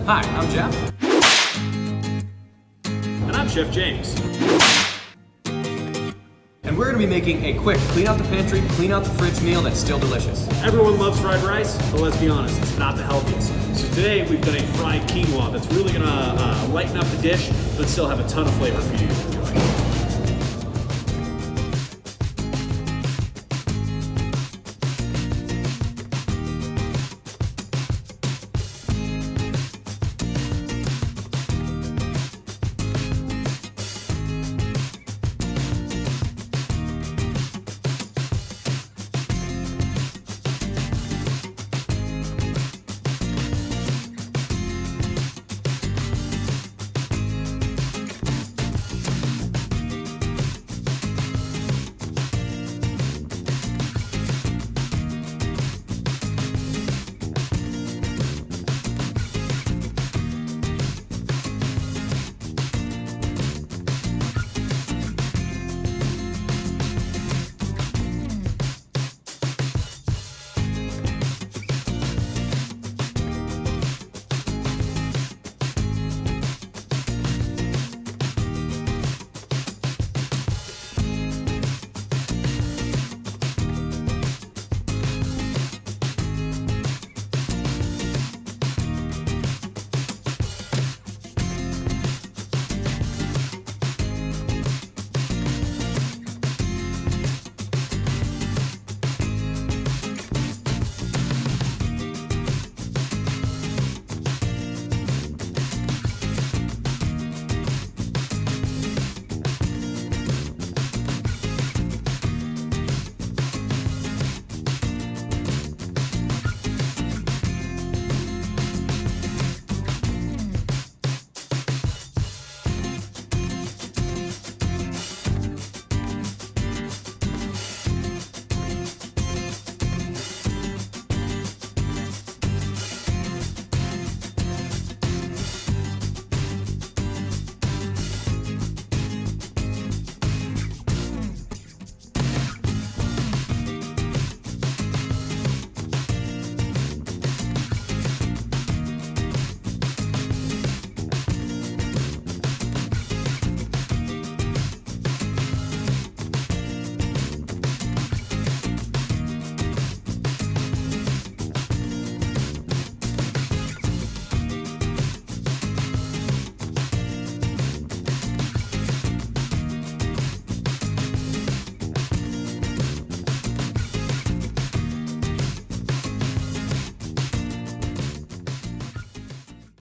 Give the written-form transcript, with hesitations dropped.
Hi, I'm Jeff. And I'm Chef James. And we're going to be making a quick clean out the pantry, clean out the fridge meal that's still delicious. Everyone loves fried rice, but let's be honest, it's not the healthiest. So today we've done a fried quinoa that's really going to lighten up the dish, but still have a ton of flavor for you.